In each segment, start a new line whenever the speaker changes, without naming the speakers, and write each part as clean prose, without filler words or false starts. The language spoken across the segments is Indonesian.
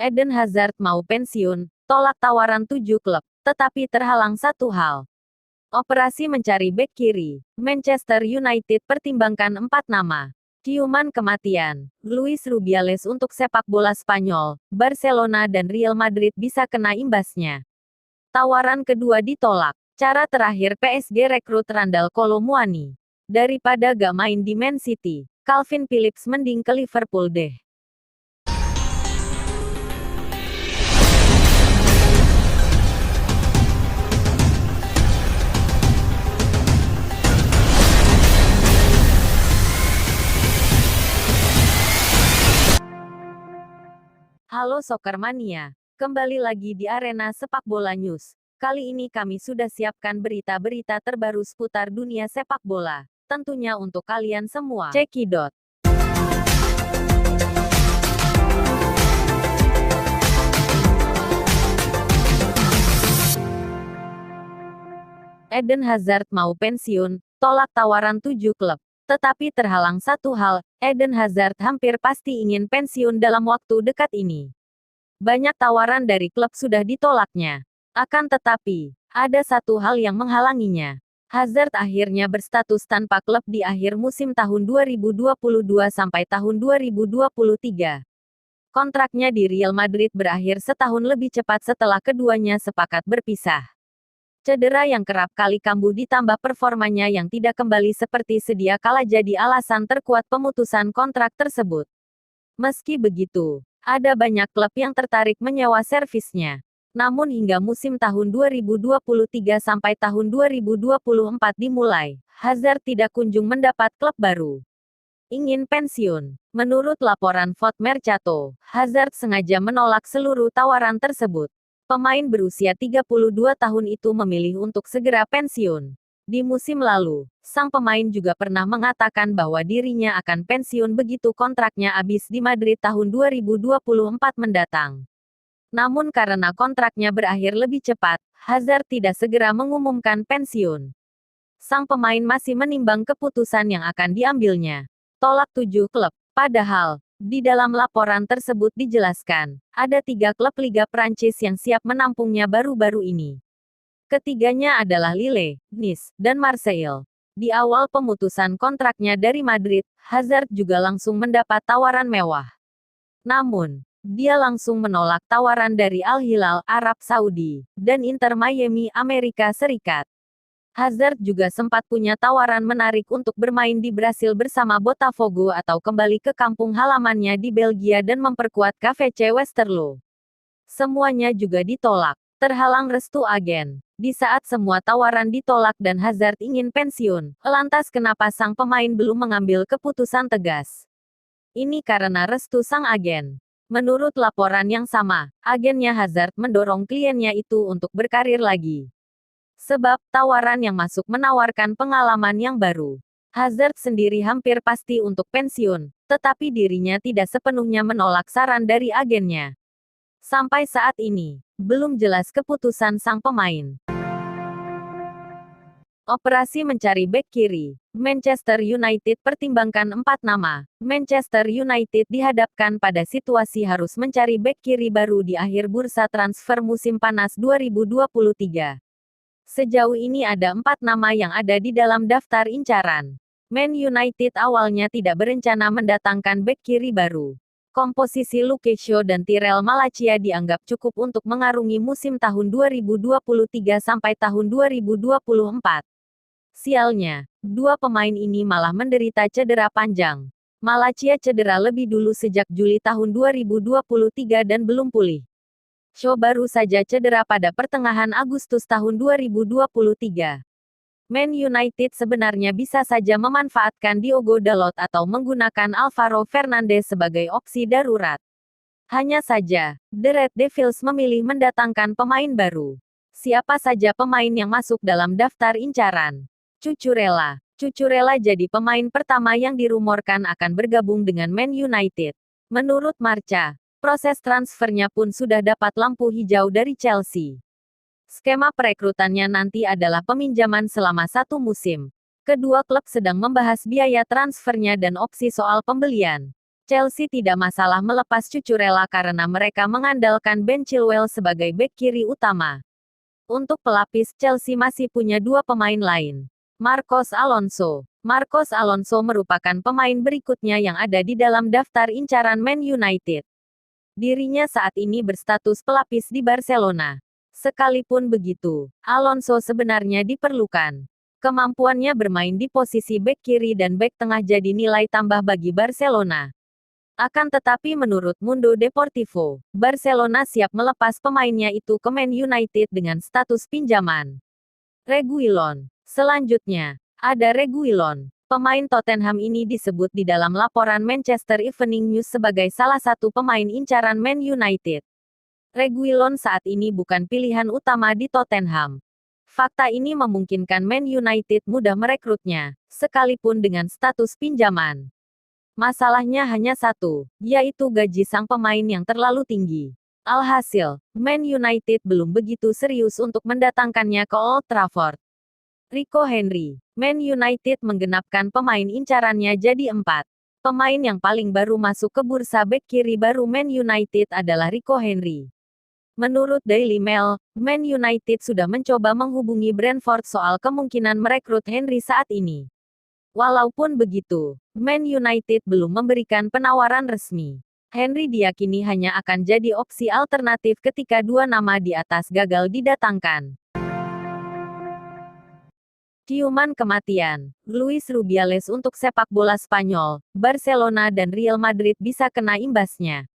Eden Hazard mau pensiun, tolak tawaran 7 klub, tetapi terhalang satu hal. Operasi mencari bek kiri, Manchester United pertimbangkan 4 nama. Ciuman kematian, Luis Rubiales untuk sepak bola Spanyol, Barcelona dan Real Madrid bisa kena imbasnya. Tawaran kedua ditolak. Cara terakhir PSG rekrut Randal Kolo Muani. Daripada gak main di Man City, Calvin Phillips mending ke Liverpool deh. Halo Soccer Mania, kembali lagi di Arena Sepak Bola News. Kali ini kami sudah siapkan berita-berita terbaru seputar dunia sepak bola, tentunya untuk kalian semua. Cekidot. Eden Hazard mau pensiun, tolak tawaran 7 klub. Tetapi terhalang satu hal, Eden Hazard hampir pasti ingin pensiun dalam waktu dekat ini. Banyak tawaran dari klub sudah ditolaknya. Akan tetapi, ada satu hal yang menghalanginya. Hazard akhirnya berstatus tanpa klub di akhir musim tahun 2022 sampai tahun 2023. Kontraknya di Real Madrid berakhir setahun lebih cepat setelah keduanya sepakat berpisah. Cedera yang kerap kali kambuh ditambah performanya yang tidak kembali seperti sedia kala jadi alasan terkuat pemutusan kontrak tersebut. Meski begitu, ada banyak klub yang tertarik menyewa servisnya. Namun hingga musim tahun 2023 sampai tahun 2024 dimulai, Hazard tidak kunjung mendapat klub baru. Ingin pensiun. Menurut laporan Foot Mercato, Hazard sengaja menolak seluruh tawaran tersebut. Pemain berusia 32 tahun itu memilih untuk segera pensiun. Di musim lalu, sang pemain juga pernah mengatakan bahwa dirinya akan pensiun begitu kontraknya habis di Madrid tahun 2024 mendatang. Namun karena kontraknya berakhir lebih cepat, Hazard tidak segera mengumumkan pensiun. Sang pemain masih menimbang keputusan yang akan diambilnya. Tolak 7 klub. Padahal, di dalam laporan tersebut dijelaskan, ada 3 klub Liga Prancis yang siap menampungnya baru-baru ini. Ketiganya adalah Lille, Nice, dan Marseille. Di awal pemutusan kontraknya dari Madrid, Hazard juga langsung mendapat tawaran mewah. Namun, dia langsung menolak tawaran dari Al Hilal, Arab Saudi, dan Inter Miami, Amerika Serikat. Hazard juga sempat punya tawaran menarik untuk bermain di Brasil bersama Botafogo atau kembali ke kampung halamannya di Belgia dan memperkuat KVC Westerlo. Semuanya juga ditolak. Terhalang restu agen. Di saat semua tawaran ditolak dan Hazard ingin pensiun, lantas kenapa sang pemain belum mengambil keputusan tegas? Ini karena restu sang agen. Menurut laporan yang sama, agennya Hazard mendorong kliennya itu untuk berkarir lagi. Sebab, tawaran yang masuk menawarkan pengalaman yang baru. Hazard sendiri hampir pasti untuk pensiun, tetapi dirinya tidak sepenuhnya menolak saran dari agennya. Sampai saat ini, belum jelas keputusan sang pemain. Operasi mencari bek kiri, Manchester United pertimbangkan 4 nama. Manchester United dihadapkan pada situasi harus mencari bek kiri baru di akhir bursa transfer musim panas 2023. Sejauh ini ada 4 nama yang ada di dalam daftar incaran. Man United awalnya tidak berencana mendatangkan bek kiri baru. Komposisi Luke Shaw dan Tyrell Malacia dianggap cukup untuk mengarungi musim tahun 2023 sampai tahun 2024. Sialnya, 2 pemain ini malah menderita cedera panjang. Malacia cedera lebih dulu sejak Juli tahun 2023 dan belum pulih. Shaw baru saja cedera pada pertengahan Agustus tahun 2023. Man United sebenarnya bisa saja memanfaatkan Diogo Dalot atau menggunakan Alvaro Fernandes sebagai opsi darurat. Hanya saja, The Red Devils memilih mendatangkan pemain baru. Siapa saja pemain yang masuk dalam daftar incaran? Cucurella. Cucurella jadi pemain pertama yang dirumorkan akan bergabung dengan Man United. Menurut Marca, proses transfernya pun sudah dapat lampu hijau dari Chelsea. Skema perekrutannya nanti adalah peminjaman selama 1 musim. Kedua klub sedang membahas biaya transfernya dan opsi soal pembelian. Chelsea tidak masalah melepas Cucurella karena mereka mengandalkan Ben Chilwell sebagai bek kiri utama. Untuk pelapis, Chelsea masih punya dua pemain lain. Marcos Alonso. Marcos Alonso merupakan pemain berikutnya yang ada di dalam daftar incaran Man United. Dirinya saat ini berstatus pelapis di Barcelona. Sekalipun begitu, Alonso sebenarnya diperlukan. Kemampuannya bermain di posisi bek kiri dan bek tengah jadi nilai tambah bagi Barcelona. Akan tetapi menurut Mundo Deportivo, Barcelona siap melepas pemainnya itu ke Man United dengan status pinjaman. Reguilon. Selanjutnya, ada Reguilon. Pemain Tottenham ini disebut di dalam laporan Manchester Evening News sebagai salah satu pemain incaran Man United. Reguilon saat ini bukan pilihan utama di Tottenham. Fakta ini memungkinkan Man United mudah merekrutnya, sekalipun dengan status pinjaman. Masalahnya hanya satu, yaitu gaji sang pemain yang terlalu tinggi. Alhasil, Man United belum begitu serius untuk mendatangkannya ke Old Trafford. Rico Henry. Man United menggenapkan pemain incarannya jadi 4. Pemain yang paling baru masuk ke bursa bek kiri baru Man United adalah Rico Henry. Menurut Daily Mail, Man United sudah mencoba menghubungi Brentford soal kemungkinan merekrut Henry saat ini. Walaupun begitu, Man United belum memberikan penawaran resmi. Henry diyakini hanya akan jadi opsi alternatif ketika dua nama di atas gagal didatangkan. Ciuman kematian. Luis Rubiales untuk sepak bola Spanyol, Barcelona dan Real Madrid bisa kena imbasnya.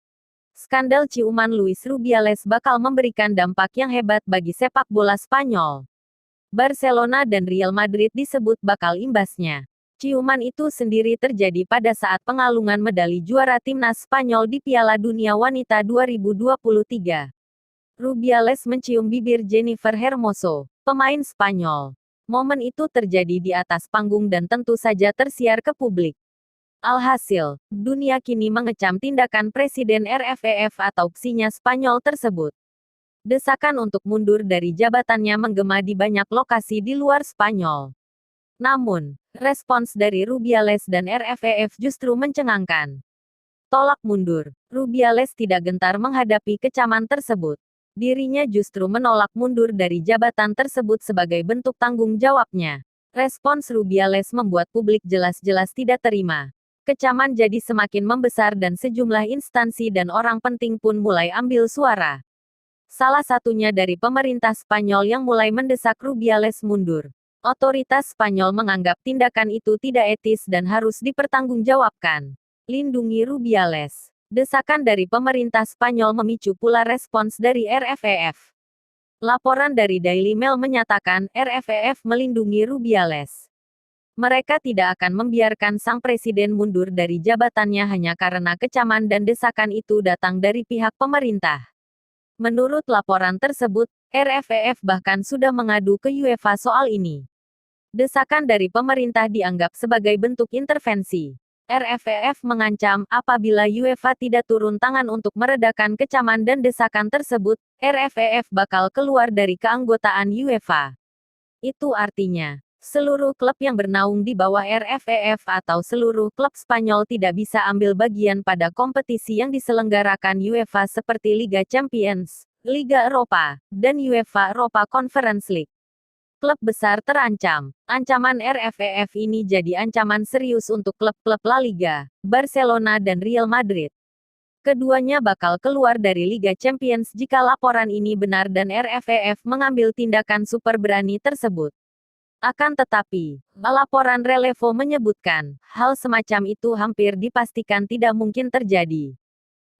Skandal ciuman Luis Rubiales bakal memberikan dampak yang hebat bagi sepak bola Spanyol. Barcelona dan Real Madrid disebut bakal imbasnya. Ciuman itu sendiri terjadi pada saat pengalungan medali juara timnas Spanyol di Piala Dunia Wanita 2023. Rubiales mencium bibir Jennifer Hermoso, pemain Spanyol. Momen itu terjadi di atas panggung dan tentu saja tersiar ke publik. Alhasil, dunia kini mengecam tindakan Presiden RFEF atau psinya Spanyol tersebut. Desakan untuk mundur dari jabatannya menggema di banyak lokasi di luar Spanyol. Namun, respons dari Rubiales dan RFEF justru mencengangkan. Tolak mundur. Rubiales tidak gentar menghadapi kecaman tersebut. Dirinya justru menolak mundur dari jabatan tersebut sebagai bentuk tanggung jawabnya. Respons Rubiales membuat publik jelas-jelas tidak terima. Kecaman jadi semakin membesar dan sejumlah instansi dan orang penting pun mulai ambil suara. Salah satunya dari pemerintah Spanyol yang mulai mendesak Rubiales mundur. Otoritas Spanyol menganggap tindakan itu tidak etis dan harus dipertanggungjawabkan. Lindungi Rubiales. Desakan dari pemerintah Spanyol memicu pula respons dari RFEF. Laporan dari Daily Mail menyatakan RFEF melindungi Rubiales. Mereka tidak akan membiarkan sang presiden mundur dari jabatannya hanya karena kecaman dan desakan itu datang dari pihak pemerintah. Menurut laporan tersebut, RFEF bahkan sudah mengadu ke UEFA soal ini. Desakan dari pemerintah dianggap sebagai bentuk intervensi. RFEF mengancam, apabila UEFA tidak turun tangan untuk meredakan kecaman dan desakan tersebut, RFEF bakal keluar dari keanggotaan UEFA. Itu artinya, seluruh klub yang bernaung di bawah RFEF atau seluruh klub Spanyol tidak bisa ambil bagian pada kompetisi yang diselenggarakan UEFA seperti Liga Champions, Liga Eropa, dan UEFA Europa Conference League. Klub besar terancam. Ancaman RFEF ini jadi ancaman serius untuk klub-klub La Liga, Barcelona dan Real Madrid. Keduanya bakal keluar dari Liga Champions jika laporan ini benar dan RFEF mengambil tindakan super berani tersebut. Akan tetapi, laporan Relevo menyebutkan, hal semacam itu hampir dipastikan tidak mungkin terjadi.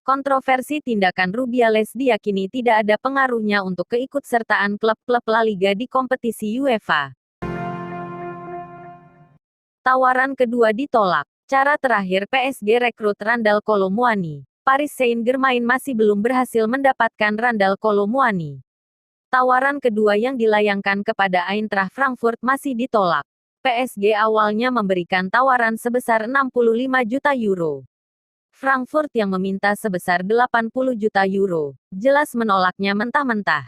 Kontroversi tindakan Rubiales diyakini tidak ada pengaruhnya untuk keikutsertaan klub-klub La Liga di kompetisi UEFA. Tawaran kedua ditolak. Cara terakhir PSG rekrut Randal Kolo Muani. Paris Saint-Germain masih belum berhasil mendapatkan Randal Kolo Muani. Tawaran kedua yang dilayangkan kepada Eintracht Frankfurt masih ditolak. PSG awalnya memberikan tawaran sebesar 65 juta euro. Frankfurt yang meminta sebesar 80 juta euro, jelas menolaknya mentah-mentah.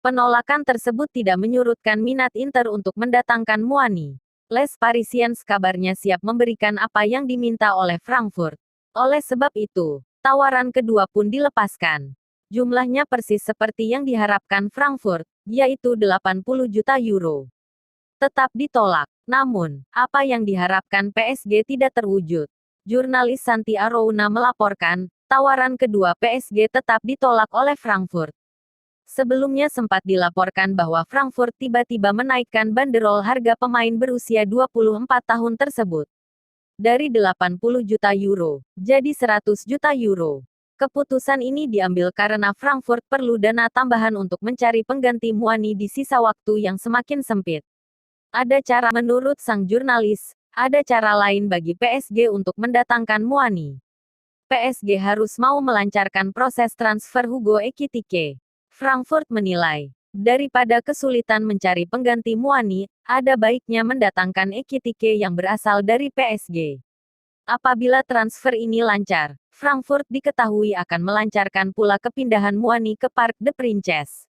Penolakan tersebut tidak menyurutkan minat Inter untuk mendatangkan Muani. Les Parisiens kabarnya siap memberikan apa yang diminta oleh Frankfurt. Oleh sebab itu, tawaran kedua pun dilepaskan. Jumlahnya persis seperti yang diharapkan Frankfurt, yaitu 80 juta euro. Tetap ditolak. Namun, apa yang diharapkan PSG tidak terwujud. Jurnalis Santi Arouna melaporkan, tawaran kedua PSG tetap ditolak oleh Frankfurt. Sebelumnya sempat dilaporkan bahwa Frankfurt tiba-tiba menaikkan banderol harga pemain berusia 24 tahun tersebut. Dari 80 juta euro, jadi 100 juta euro. Keputusan ini diambil karena Frankfurt perlu dana tambahan untuk mencari pengganti Muani di sisa waktu yang semakin sempit. Ada cara menurut sang jurnalis, ada cara lain bagi PSG untuk mendatangkan Muani. PSG harus mau melancarkan proses transfer Hugo Ekitike. Frankfurt menilai, daripada kesulitan mencari pengganti Muani, ada baiknya mendatangkan Ekitike yang berasal dari PSG. Apabila transfer ini lancar, Frankfurt diketahui akan melancarkan pula kepindahan Muani ke Parc des Princes.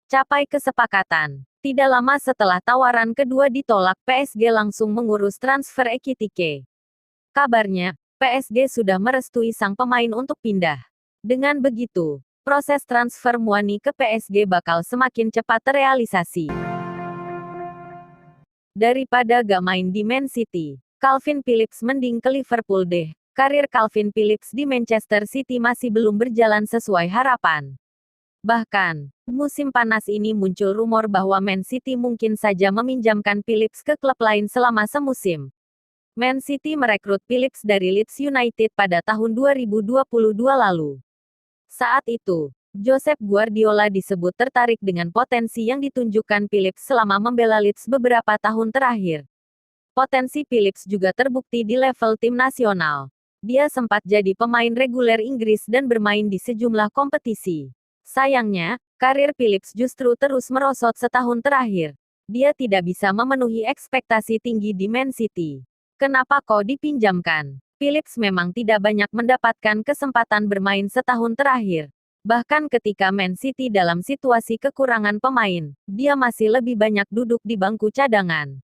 Capai kesepakatan. Tidak lama setelah tawaran kedua ditolak, PSG langsung mengurus transfer Ekitike. Kabarnya, PSG sudah merestui sang pemain untuk pindah. Dengan begitu, proses transfer Muani ke PSG bakal semakin cepat terrealisasi. Daripada gak main di Man City, Calvin Phillips mending ke Liverpool deh. Karir Calvin Phillips di Manchester City masih belum berjalan sesuai harapan. Bahkan, musim panas ini muncul rumor bahwa Man City mungkin saja meminjamkan Phillips ke klub lain selama semusim. Man City merekrut Phillips dari Leeds United pada tahun 2022 lalu. Saat itu, Josep Guardiola disebut tertarik dengan potensi yang ditunjukkan Phillips selama membela Leeds beberapa tahun terakhir. Potensi Phillips juga terbukti di level tim nasional. Dia sempat jadi pemain reguler Inggris dan bermain di sejumlah kompetisi. Sayangnya, karir Phillips justru terus merosot setahun terakhir. Dia tidak bisa memenuhi ekspektasi tinggi di Man City. Kenapa kok dipinjamkan? Phillips memang tidak banyak mendapatkan kesempatan bermain setahun terakhir. Bahkan ketika Man City dalam situasi kekurangan pemain, dia masih lebih banyak duduk di bangku cadangan.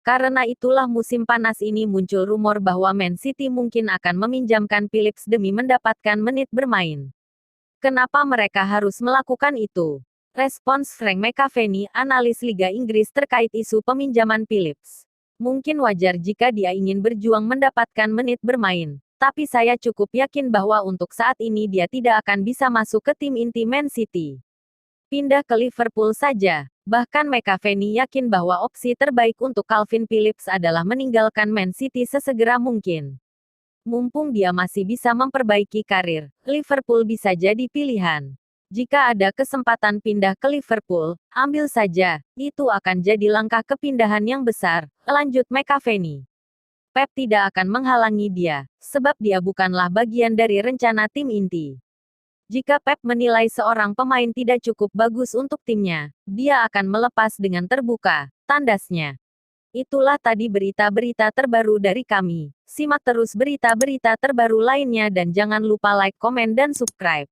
Karena itulah musim panas ini muncul rumor bahwa Man City mungkin akan meminjamkan Phillips demi mendapatkan menit bermain. Kenapa mereka harus melakukan itu? Respons Frank McAvenny, analis Liga Inggris terkait isu peminjaman Phillips. Mungkin wajar jika dia ingin berjuang mendapatkan menit bermain, tapi saya cukup yakin bahwa untuk saat ini dia tidak akan bisa masuk ke tim inti Man City. Pindah ke Liverpool saja. Bahkan McAvenny yakin bahwa opsi terbaik untuk Calvin Phillips adalah meninggalkan Man City sesegera mungkin. Mumpung dia masih bisa memperbaiki karir, Liverpool bisa jadi pilihan. Jika ada kesempatan pindah ke Liverpool, ambil saja, itu akan jadi langkah kepindahan yang besar, lanjut McAvenny. Pep tidak akan menghalangi dia, sebab dia bukanlah bagian dari rencana tim inti. Jika Pep menilai seorang pemain tidak cukup bagus untuk timnya, dia akan melepas dengan terbuka, tandasnya. Itulah tadi berita-berita terbaru dari kami. Simak terus berita-berita terbaru lainnya dan jangan lupa like, komen, dan subscribe.